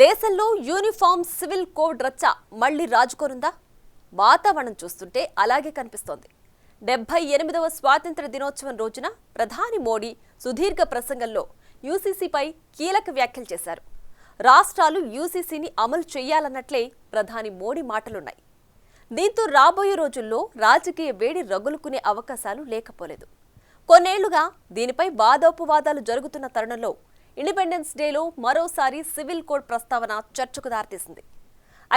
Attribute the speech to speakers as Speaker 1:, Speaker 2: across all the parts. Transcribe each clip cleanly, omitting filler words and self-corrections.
Speaker 1: దేశంలో uniform civil code రచ్చ మళ్లీ రాజుకోనుందా? వాతావరణం చూస్తుంటే అలాగే కనిపిస్తోంది. 78వ స్వాతంత్ర దినోత్సవం రోజున ప్రధాని మోడీ సుదీర్ఘ ప్రసంగంలో యూసీసీపై కీలక వ్యాఖ్యలు చేశారు. రాష్ట్రాలు యూసీసీని అమలు చేయాలన్నట్లే ప్రధాని మోడీ మాటలున్నాయి. దీంతో రాబోయే రోజుల్లో రాజకీయ వేడి రగులుకునే అవకాశాలు లేకపోలేదు. కొన్నేళ్లుగా దీనిపై వాదోపవాదాలు జరుగుతున్న తరుణంలో ఇండిపెండెన్స్ డేలో మరోసారి సివిల్ కోడ్ ప్రస్తావన చర్చకు దారితీసింది.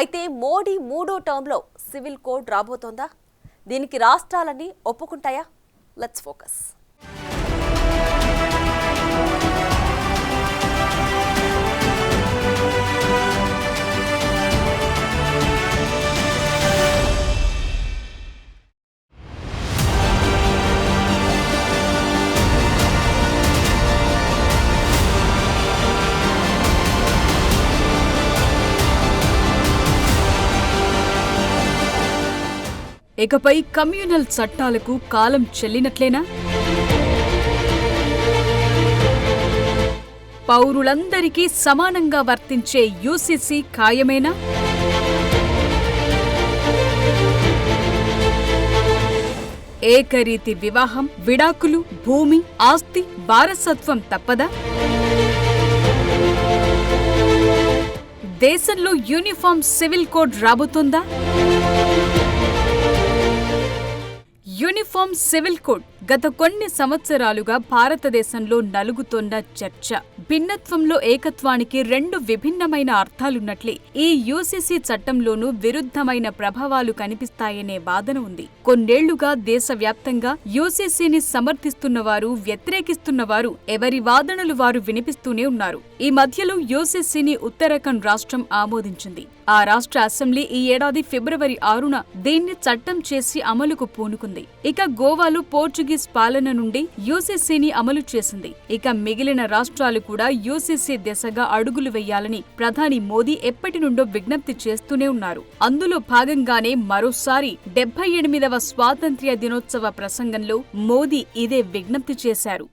Speaker 1: అయితే మోడీ మూడో టర్మ్లో సివిల్ కోడ్ రాబోతోందా? దీనికి రాష్ట్రాలన్నీ ఒప్పుకుంటాయా? Let's focus.
Speaker 2: ఇకపై కమ్యూనల్ చట్టాలకు కాలం చెల్లినట్లేనా? పౌరులందరికీ సమానంగా వర్తించే యూసీసీ ఖాయమేనా? ఏకరీతి వివాహం, విడాకులు, భూమి, ఆస్తి, వారసత్వం తప్పదా? దేశంలో యూనిఫామ్ సివిల్ కోడ్ రాబోతోందా? యూనిఫామ్ సివిల్ కోడ్ గత కొన్ని సంవత్సరాలుగా భారతదేశంలో నలుగుతోన్న చర్చ. భిన్నత్వంలో ఏకత్వానికి రెండు విభిన్నమైన అర్థాలున్నట్లే ఈ యూసీసీ చట్టంలోనూ విరుద్ధమైన ప్రభావాలు కనిపిస్తాయనే వాదన ఉంది. కొన్నేళ్లుగా దేశవ్యాప్తంగా యూసీసీని సమర్థిస్తున్నవారు, వ్యతిరేకిస్తున్నవారు ఎవరి వాదనలు వారు వినిపిస్తూనే ఉన్నారు. ఈ మధ్యలో యూసీసీని ఉత్తరాఖండ్ రాష్ట్రం ఆమోదించింది. ఆ రాష్ట్ర అసెంబ్లీ ఈ ఏడాది ఫిబ్రవరి 6న దీన్ని చట్టం చేసి అమలుకు పూనుకుంది. ఇక గోవాలో పోర్చుగీస్ పాలన నుండి యూసీసీని అమలు చేసింది. ఇక మిగిలిన రాష్ట్రాలు కూడా యూసీసీ దిశగా అడుగులు వేయాలని ప్రధాని మోదీ ఎప్పటి నుండో విజ్ఞప్తి చేస్తూనే ఉన్నారు. అందులో భాగంగానే మరోసారి 78వ స్వాతంత్ర్య దినోత్సవ ప్రసంగంలో మోదీ ఇదే విజ్ఞప్తి చేశారు.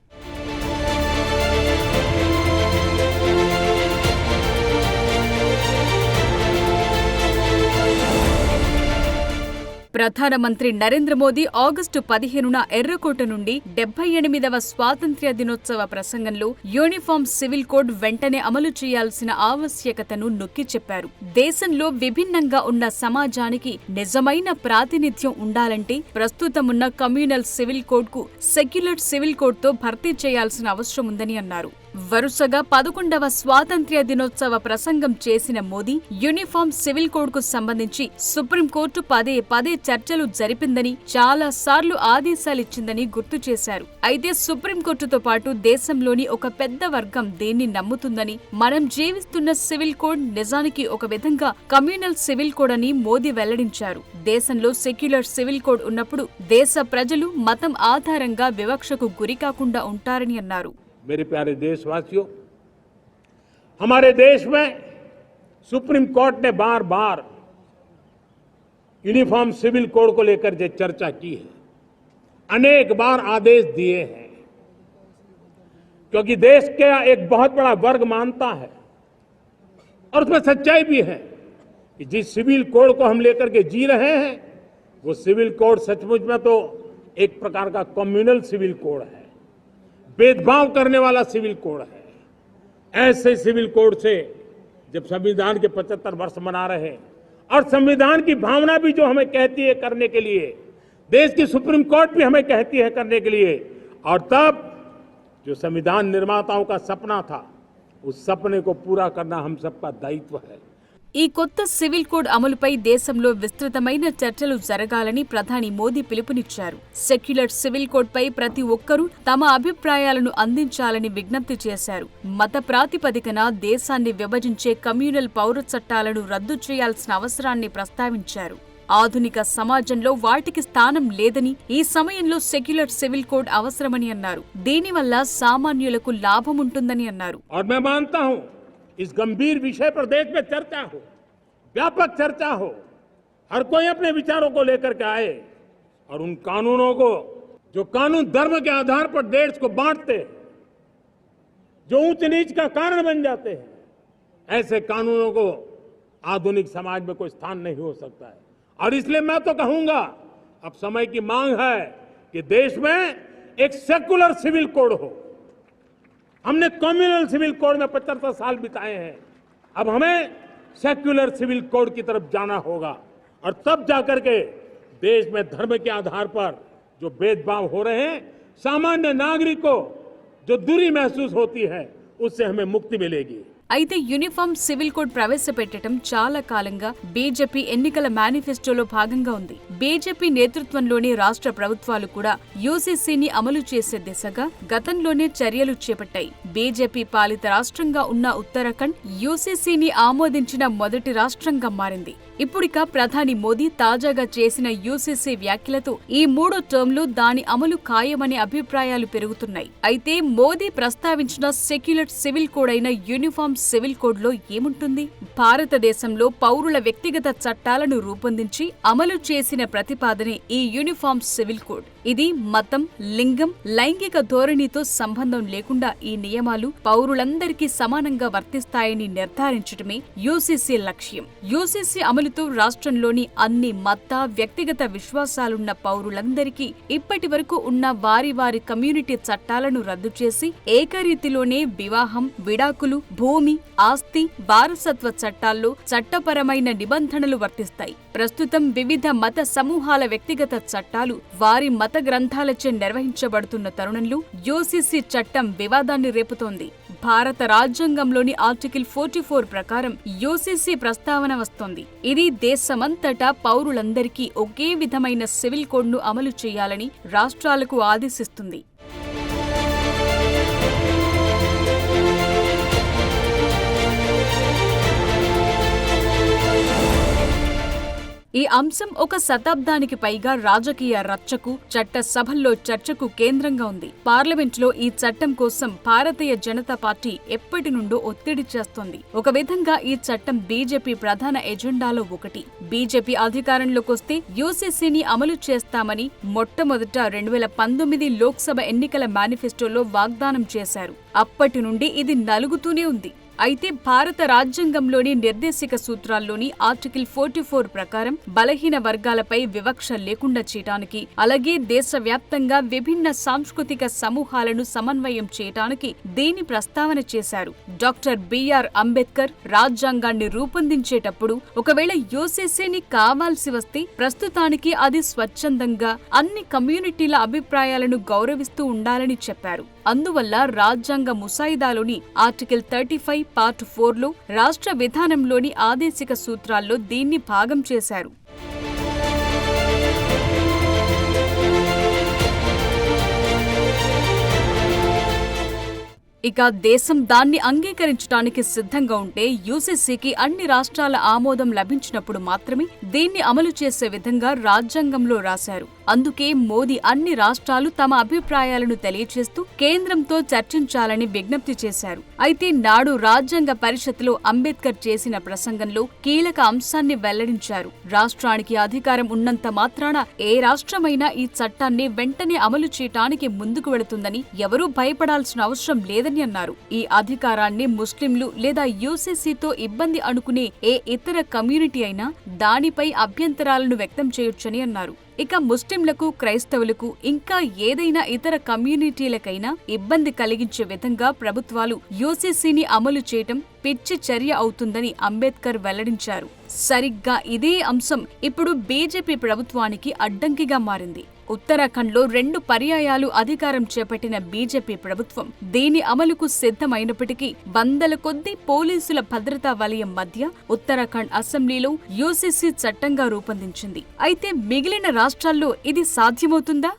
Speaker 2: ప్రధానమంత్రి నరేంద్ర మోదీ ఆగస్టు 15న ఎర్రకోట నుండి 78వ స్వాతంత్ర్య దినోత్సవ ప్రసంగంలో యూనిఫామ్ సివిల్ కోడ్ వెంటనే అమలు చేయాల్సిన ఆవశ్యకతను నొక్కి చెప్పారు. దేశంలో విభిన్నంగా ఉన్న సమాజానికి నిజమైన ప్రాతినిధ్యం ఉండాలంటే ప్రస్తుతమున్న కమ్యూనల్ సివిల్ కోడ్ కు సెక్యులర్ సివిల్ కోడ్ తో భర్తీ చేయాల్సిన అవసరం ఉందని అన్నారు. వరుసగా 11వ స్వాతంత్ర్య దినోత్సవ ప్రసంగం చేసిన మోదీ యూనిఫామ్ సివిల్ కోడ్ కు సంబంధించి సుప్రీంకోర్టు పదే పదే చర్చలు జరిపిందని, చాలా సార్లు ఆదేశాలిచ్చిందని గుర్తు చేశారు. అయితే సుప్రీంకోర్టుతో పాటు దేశంలోని ఒక పెద్ద వర్గం దీన్ని నమ్ముతుందని, మనం జీవిస్తున్న సివిల్ కోడ్ నిజానికి ఒక విధంగా కమ్యూనల్ సివిల్ కోడ్ అని మోదీ వెల్లడించారు. దేశంలో సెక్యులర్ సివిల్ కోడ్ ఉన్నప్పుడు దేశ ప్రజలు మతం ఆధారంగా వివక్షకు గురికాకుండా ఉంటారని అన్నారు.
Speaker 3: मेरे प्यारे देशवासियों, हमारे देश में सुप्रीम कोर्ट ने बार बार यूनिफॉर्म सिविल कोड को लेकर जो चर्चा की है, अनेक बार आदेश दिए हैं, क्योंकि देश का एक बहुत बड़ा वर्ग मानता है और उसमें सच्चाई भी है कि जिस सिविल कोड को हम लेकर के जी रहे हैं वो सिविल कोड सचमुच में तो एक प्रकार का कम्युनल सिविल कोड है, भेदभाव करने वाला सिविल कोड है। ऐसे सिविल कोड से जब संविधान के 75 वर्ष मना रहे हैं और संविधान की भावना भी जो हमें कहती है करने के लिए, देश की सुप्रीम कोर्ट भी हमें कहती है करने के लिए, और तब जो संविधान निर्माताओं का सपना था उस सपने को पूरा करना हम सबका दायित्व है.
Speaker 2: ఈ కొత్త సివిల్ కోడ్ అమలుపై దేశంలో విస్తృతమైన చర్చలు జరగాలని ప్రధాని మోదీ పిలుపునిచ్చారు. సెక్యులర్ సివిల్ కోడ్ పై ప్రతి ఒక్కరూ తమ అభిప్రాయాలను అందించాలని విజ్ఞప్తి చేశారు. మత ప్రాతిపదికన దేశాన్ని విభజించే కమ్యూనల్ పౌర చట్టాలను రద్దు చేయాల్సిన అవసరాన్ని ప్రస్తావించారు. ఆధునిక సమాజంలో వాటికి స్థానం లేదని, ఈ సమయంలో సెక్యులర్ సివిల్ కోడ్ అవసరమని అన్నారు. దీనివల్ల సామాన్యులకు లాభముంటుందని అన్నారు.
Speaker 3: इस गंभीर विषय पर देश में चर्चा हो, व्यापक चर्चा हो, हर कोई अपने विचारों को लेकर के आए और उन कानूनों को जो कानून धर्म के आधार पर देश को बांटते, जो ऊंच नीच का कारण बन जाते हैं, ऐसे कानूनों को आधुनिक समाज में कोई स्थान नहीं हो सकता है। और इसलिए मैं तो कहूंगा, अब समय की मांग है कि देश में एक सेकुलर सिविल कोड हो। हमने कम्युनल सिविल कोड में 75 साल बिताए हैं, अब हमें सेक्युलर सिविल कोड की तरफ जाना होगा और तब जाकर के देश में धर्म के आधार पर जो भेदभाव हो रहे हैं, सामान्य नागरिक को जो दूरी महसूस होती है, उससे हमें मुक्ति मिलेगी।
Speaker 2: అయితే యూనిఫామ్ సివిల్ కోడ్ ప్రవేశపెట్టడం చాలా కాలంగా బీజేపీ ఎన్నికల మేనిఫెస్టోలో భాగంగా ఉంది. బీజేపీ నేతృత్వంలోని రాష్ట్ర ప్రభుత్వాలు కూడా యూసీసీని అమలు చేసే దిశగా గతంలోనే చర్యలు చేపట్టాయి. బీజేపీ పాలిత రాష్ట్రంగా ఉన్న ఉత్తరాఖండ్ యూసీసీని ఆమోదించిన మొదటి రాష్ట్రంగా మారింది. ఇప్పుడిక ప్రధాని మోదీ తాజాగా చేసిన యూసీసీ వ్యాఖ్యలతో ఈ 3వ టర్మ్లో దాని అమలు ఖాయమనే అభిప్రాయాలు పెరుగుతున్నాయి. అయితే మోదీ ప్రస్తావించిన సెక్యులర్ సివిల్ కోడ్ అయిన యూనిఫామ్ సివిల్ కోడ్ లో ఏముంటుంది? భారతదేశంలో పౌరుల వ్యక్తిగత చట్టాలను రూపొందించి అమలు చేసిన ప్రతిపాదనే ఈ యూనిఫామ్ సివిల్ కోడ్. ఇది మతం, లింగం, లైంగిక ధోరణితో సంబంధం లేకుండా ఈ నియమాలు పౌరులందరికీ సమానంగా వర్తిస్తాయని నిర్ధారించడమే యూసీసీ లక్ష్యం. యూసీసీ అమలుతో రాష్ట్రంలోని అన్ని మత, వ్యక్తిగత విశ్వాసాలున్న పౌరులందరికీ ఇప్పటి వరకు ఉన్న వారి వారి కమ్యూనిటీ చట్టాలను రద్దు చేసి ఏకరీతిలోనే వివాహం, విడాకులు, భూమి, ఆస్తి, వారసత్వ చట్టాల్లో చట్టపరమైన నిబంధనలు వర్తిస్తాయి. ప్రస్తుతం వివిధ మత సమూహాల వ్యక్తిగత చట్టాలు వారి మత గ్రంథాలచే నిర్వహించబడుతున్న తరుణంలో యూసీసీ చట్టం వివాదాన్ని రేపుతోంది. భారత రాజ్యాంగంలోని ఆర్టికల్ 44 ప్రకారం యూసీసీ ప్రస్తావన వస్తోంది. ఇది దేశమంతటా పౌరులందరికీ ఒకే విధమైన సివిల్ కోడ్ను అమలు చేయాలని రాష్ట్రాలకు ఆదేశిస్తుంది. ఈ అంశం ఒక శతాబ్దానికి పైగా రాజకీయ రచ్చకు, చట్ట సభల్లో చర్చకు కేంద్రంగా ఉంది. పార్లమెంట్లో ఈ చట్టం కోసం భారతీయ జనతా పార్టీ ఎప్పటి నుండో ఒత్తిడి చేస్తోంది. ఒక విధంగా ఈ చట్టం బీజేపీ ప్రధాన ఎజెండాలో ఒకటి. బీజేపీ అధికారంలోకొస్తే యూసీసీని అమలు చేస్తామని మొట్టమొదట 2019 లోక్సభ ఎన్నికల మేనిఫెస్టోలో వాగ్దానం చేశారు. అప్పటి నుండి ఇది నలుగుతూనే ఉంది. అయితే భారత రాజ్యాంగంలోని నిర్దేశిక సూత్రాల్లోని ఆర్టికల్ 44 ప్రకారం బలహీన వర్గాలపై వివక్ష లేకుండా చేయడానికి, అలాగే దేశవ్యాప్తంగా విభిన్న సాంస్కృతిక సమూహాలను సమన్వయం చేయడానికి దీని ప్రస్తావన చేశారు. డాక్టర్ బిఆర్ అంబేద్కర్ రాజ్యాంగాన్ని రూపొందించేటప్పుడు ఒకవేళ యూసీసీని కావాల్సి వస్తే ప్రస్తుతానికి అది స్వచ్ఛందంగా అన్ని కమ్యూనిటీల అభిప్రాయాలను గౌరవిస్తూ ఉండాలని చెప్పారు. అందువల్ల రాజ్యాంగ ముసాయిదాలోని ఆర్టికల్ 35 పార్ట్ 4లో రాష్ట్ర విధానంలోని ఆదేశిక సూత్రాల్లో దీన్ని భాగం చేశారు. ఇక దేశం దాన్ని అంగీకరించడానికి సిద్ధంగా ఉంటే యూసీసీకి అన్ని రాష్ట్రాల ఆమోదం లభించినప్పుడు మాత్రమే దీన్ని అమలు చేసే విధంగా రాజ్యాంగంలో రాశారు. అందుకే మోదీ అన్ని రాష్ట్రాలు తమ అభిప్రాయాలను తెలియజేస్తూ కేంద్రంతో చర్చించాలని విజ్ఞప్తి చేశారు. అయితే నాడు రాజ్యాంగ పరిషత్లో అంబేద్కర్ చేసిన ప్రసంగంలో కీలక అంశాన్ని వెల్లడించారు. రాష్ట్రానికి అధికారం ఉన్నంత మాత్రాన ఏ రాష్ట్రమైనా ఈ చట్టాన్ని వెంటనే అమలు చేయటానికి ముందుకు వెళుతుందని ఎవరూ భయపడాల్సిన అవసరం లేదని అన్నారు. ఈ అధికారాన్ని ముస్లింలు లేదా యూసీసీతో ఇబ్బంది అనుకునే ఏ ఇతర కమ్యూనిటీ అయినా దానిపై అభ్యంతరాలను వ్యక్తం చేయొచ్చని అన్నారు. ఇక ముస్లింలకు, క్రైస్తవులకు, ఇంకా ఏదైనా ఇతర కమ్యూనిటీలకైనా ఇబ్బంది కలిగించే విధంగా ప్రభుత్వాలు యూసీసీని అమలు చేయటం పిచ్చి చర్య అవుతుందని అంబేద్కర్ వెల్లడించారు. సరిగ్గా ఇదే అంశం ఇప్పుడు బీజేపీ ప్రభుత్వానికి అడ్డంకిగా మారింది. ఉత్తరాఖండ్లో 2 పర్యాయాలు అధికారం చేపట్టిన బీజేపీ ప్రభుత్వం దీని అమలుకు సిద్ధమైనప్పటికీ వందల కొద్దీ పోలీసుల భద్రతా వలయం మధ్య ఉత్తరాఖండ్ అసెంబ్లీలో యూసీసీ చట్టంగా రూపొందించింది. అయితే మిగిలిన రాష్ట్రాల్లో ఇది సాధ్యమవుతుందా?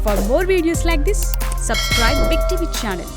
Speaker 2: For more videos like this, subscribe Big TV channel.